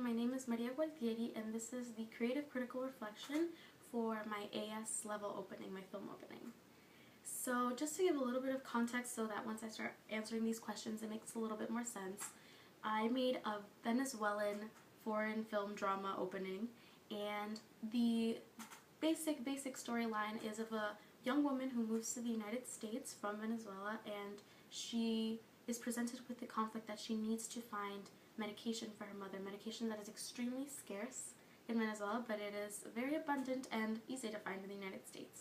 my name is Maria Gualtieri, and this is the Creative Critical Reflection for my AS level opening, my film opening. So just to give a little bit of context so that once I start answering these questions it makes a little bit more sense, I made a Venezuelan foreign film drama opening, and the basic storyline is of a young woman who moves to the United States from Venezuela, and she is presented with the conflict that she needs to find medication for her mother, medication that is extremely scarce in Venezuela, but it is very abundant and easy to find in the United States.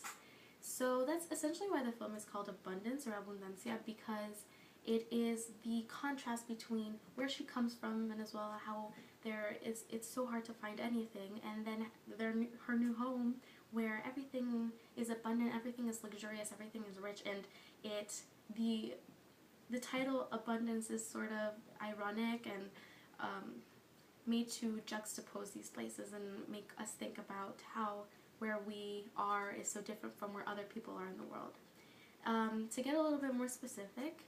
So that's essentially why the film is called Abundance or Abundancia, because it is the contrast between where she comes from, Venezuela, how it's so hard to find anything, and then her new home where everything is abundant, everything is luxurious, everything is rich, and the title Abundance is sort of ironic and made to juxtapose these places and make us think about how where we are is so different from where other people are in the world. To get a little bit more specific,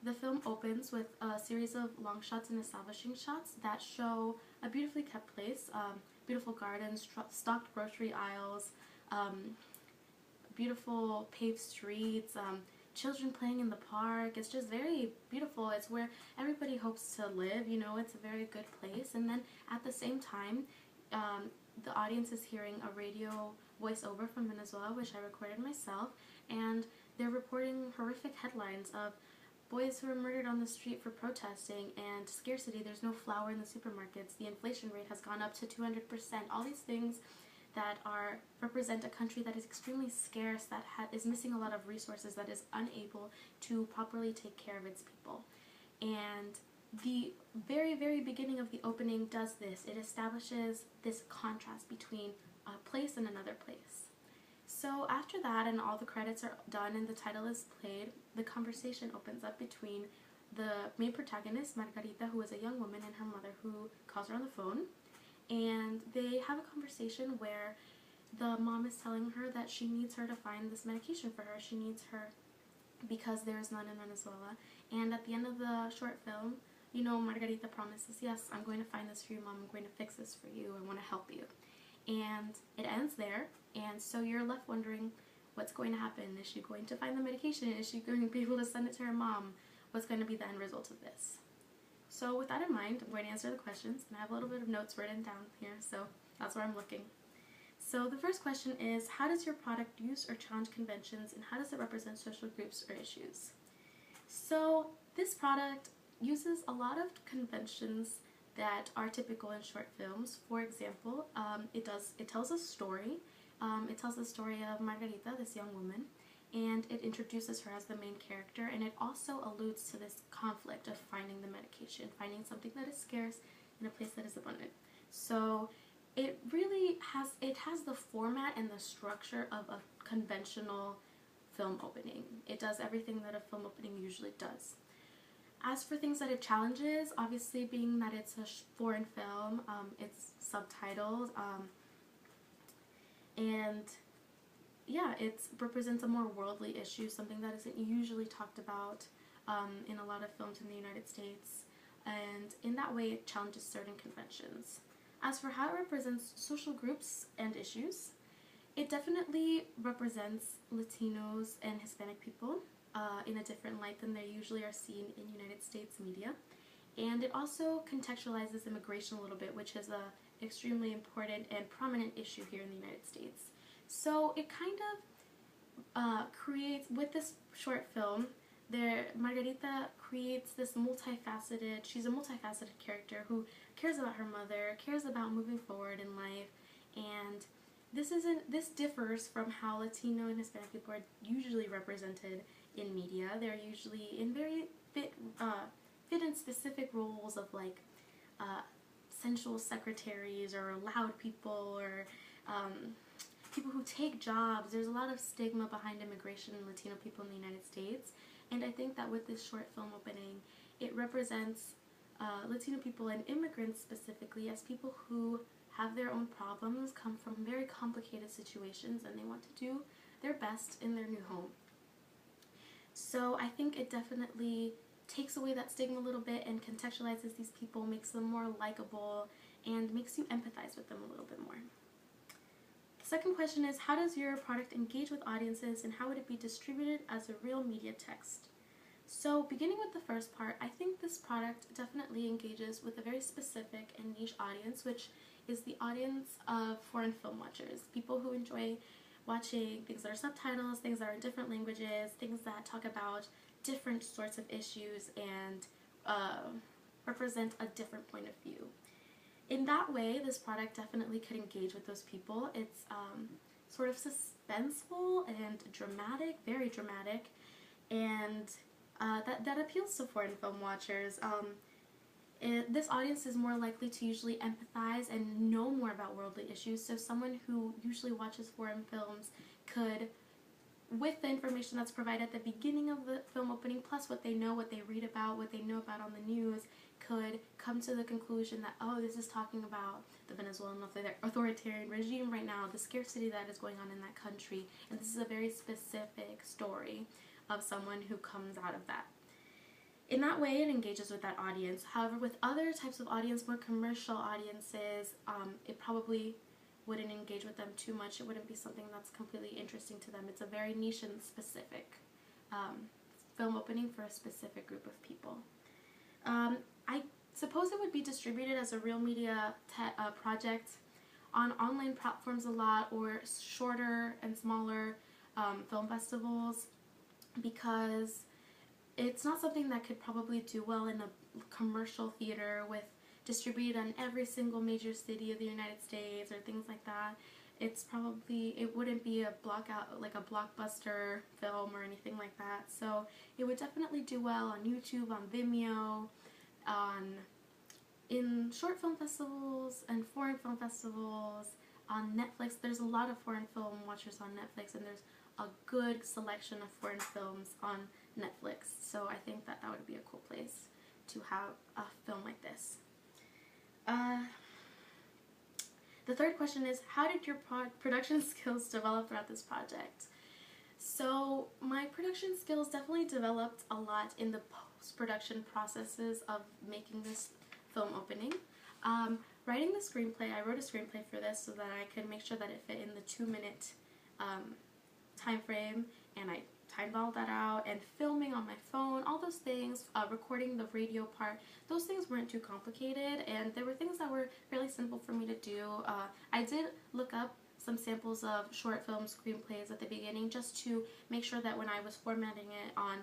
the film opens with a series of long shots and establishing shots that show a beautifully kept place, beautiful gardens, stocked grocery aisles, beautiful paved streets, children playing in the park. It's just very beautiful. It's where everybody hopes to live, you know, it's a very good place. And then at the same time, the audience is hearing a radio voiceover from Venezuela, which I recorded myself, and they're reporting horrific headlines of boys who are murdered on the street for protesting, and scarcity, there's no flour in the supermarkets, the inflation rate has gone up to 200%, all these things that represent a country that is extremely scarce, that is missing a lot of resources, that is unable to properly take care of its people. And the very beginning of the opening does this. It establishes this contrast between a place and another place. So after that, and all the credits are done and the title is played, the conversation opens up between the main protagonist, Margarita, who is a young woman, and her mother, who calls her on the phone. And they have a conversation where the mom is telling her that she needs her to find this medication for her. She needs her because there is none in Venezuela. And at the end of the short film, you know, Margarita promises, yes, I'm going to find this for you, Mom. I'm going to fix this for you. I want to help you. And it ends there. And so you're left wondering, what's going to happen? Is she going to find the medication? Is she going to be able to send it to her mom? What's going to be the end result of this? So with that in mind, I'm going to answer the questions, and I have a little bit of notes written down here, so that's where I'm looking. So the first question is, how does your product use or challenge conventions, and how does it represent social groups or issues? So this product uses a lot of conventions that are typical in short films. For example, it tells a story. It tells the story of Margarita, this young woman, and it introduces her as the main character, and it also alludes to this conflict of finding the medication, finding something that is scarce in a place that is abundant. So it really has the format and the structure of a conventional film opening. It does everything that a film opening usually does. As for things that it challenges, obviously being that it's a foreign film, it's subtitled, and yeah, it represents a more worldly issue, something that isn't usually talked about in a lot of films in the United States, and in that way it challenges certain conventions. As for how it represents social groups and issues, it definitely represents Latinos and Hispanic people in a different light than they usually are seen in United States media, and it also contextualizes immigration a little bit, which is a extremely important and prominent issue here in the United States. So it kind of creates, with this short film, Margarita creates this she's a multifaceted character who cares about her mother, cares about moving forward in life, and this differs from how Latino and Hispanic people are usually represented in media. They're usually in very fit in specific roles of like sensual secretaries or loud people or people who take jobs. There's a lot of stigma behind immigration and Latino people in the United States, and I think that with this short film opening, it represents Latino people and immigrants specifically as people who have their own problems, come from very complicated situations, and they want to do their best in their new home. So I think it definitely takes away that stigma a little bit and contextualizes these people, makes them more likable, and makes you empathize with them a little bit more. The second question is, how does your product engage with audiences, and how would it be distributed as a real media text? So beginning with the first part, I think this product definitely engages with a very specific and niche audience, which is the audience of foreign film watchers, people who enjoy watching things that are subtitles, things that are in different languages, things that talk about different sorts of issues and represent a different point of view. In that way, this product definitely could engage with those people. It's sort of suspenseful and dramatic, very dramatic, and that appeals to foreign film watchers. This audience is more likely to usually empathize and know more about worldly issues, so someone who usually watches foreign films could, with the information that's provided at the beginning of the film opening, plus what they know, what they read about, what they know about on the news, could come to the conclusion that, oh, this is talking about the Venezuelan authoritarian regime right now, the scarcity that is going on in that country, and this is a very specific story of someone who comes out of that. In that way, it engages with that audience. However, with other types of audience, more commercial audiences, it probably wouldn't engage with them too much. It wouldn't be something that's completely interesting to them. It's a very niche and specific film opening for a specific group of people. I suppose it would be distributed as a real media project on online platforms a lot, or shorter and smaller film festivals, because it's not something that could probably do well in a commercial theater with distributed on every single major city of the United States or things like that. It wouldn't be a blockbuster film or anything like that. So it would definitely do well on YouTube, on Vimeo, in short film festivals and foreign film festivals, on Netflix. There's a lot of foreign film watchers on Netflix, and there's a good selection of foreign films on Netflix. So I think that would be a cool place to have a film like this. The third question is, how did your production skills develop throughout this project? So my production skills definitely developed a lot in the post-production processes of making this film opening. Writing the screenplay, I wrote a screenplay for this so that I could make sure that it fit in the 2-minute time frame, and I timed all that out, and filming on my phone, all those things, recording the radio part, those things weren't too complicated, and there were things that were fairly simple for me to do. I did look up some samples of short film screenplays at the beginning just to make sure that when I was formatting it on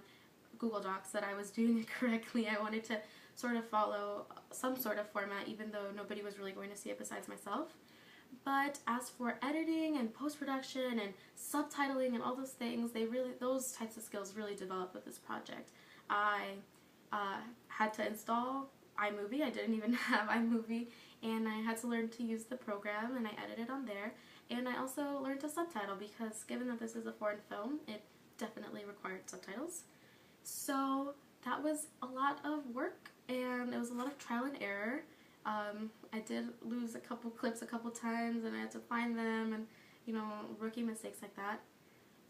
Google Docs that I was doing it correctly. I wanted to sort of follow some sort of format, even though nobody was really going to see it besides myself. But as for editing and post-production and subtitling and all those things, those types of skills really developed with this project. I had to install iMovie. I didn't even have iMovie, and I had to learn to use the program, and I edited on there. And I also learned to subtitle, because given that this is a foreign film, it definitely required subtitles. So that was a lot of work, and it was a lot of trial and error. I did lose a couple clips a couple times, and I had to find them, and rookie mistakes like that.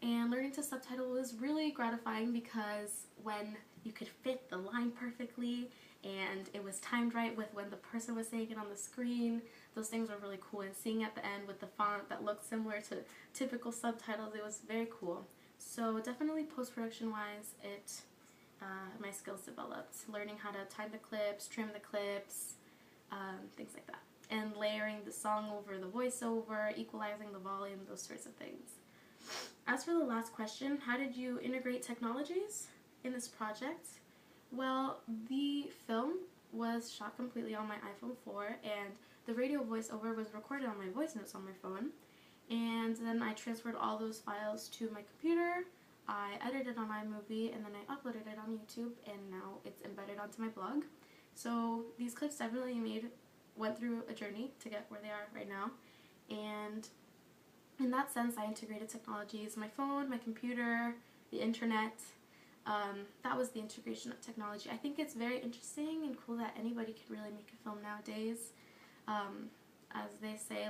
And learning to subtitle was really gratifying, because when you could fit the line perfectly and it was timed right with when the person was saying it on the screen, those things were really cool. And seeing at the end with the font that looked similar to typical subtitles, it was very cool. So definitely post-production wise, my skills developed. Learning how to time the clips, trim the clips, things like that. And layering the song over the voiceover, equalizing the volume, those sorts of things. As for the last question, how did you integrate technologies in this project? Well, the film was shot completely on my iPhone 4, and the radio voiceover was recorded on my voice notes on my phone. And then I transferred all those files to my computer, I edited on iMovie, and then I uploaded it on YouTube, and now it's embedded onto my blog. So these clips definitely went through a journey to get where they are right now. And in that sense, I integrated technologies, my phone, my computer, the internet. That was the integration of technology. I think it's very interesting and cool that anybody can really make a film nowadays. As they say,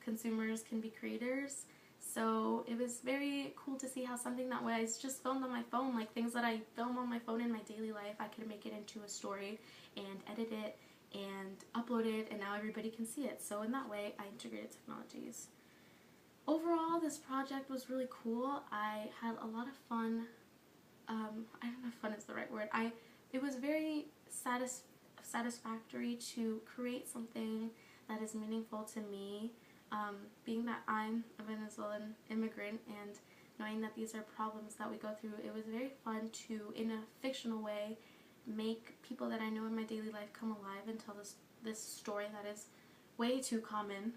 consumers can be creators. So it was very cool to see how something that was just filmed on my phone, like things that I film on my phone in my daily life, I could make it into a story and edit it and upload it, and now everybody can see it. So in that way, I integrated technologies. Overall, this project was really cool. I had a lot of fun. I don't know if fun is the right word. It was very satisfactory to create something that is meaningful to me, being that I'm a Venezuelan immigrant and knowing that these are problems that we go through. It was very fun to, in a fictional way, make people that I know in my daily life come alive and tell this story that is way too common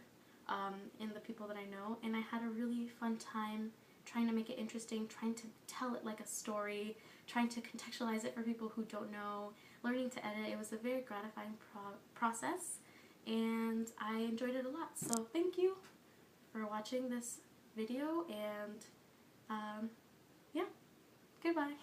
in the people that I know. And I had a really fun time trying to make it interesting, trying to tell it like a story, trying to contextualize it for people who don't know, learning to edit. It was a very gratifying process, and I enjoyed it a lot. So thank you for watching this video, and yeah, goodbye.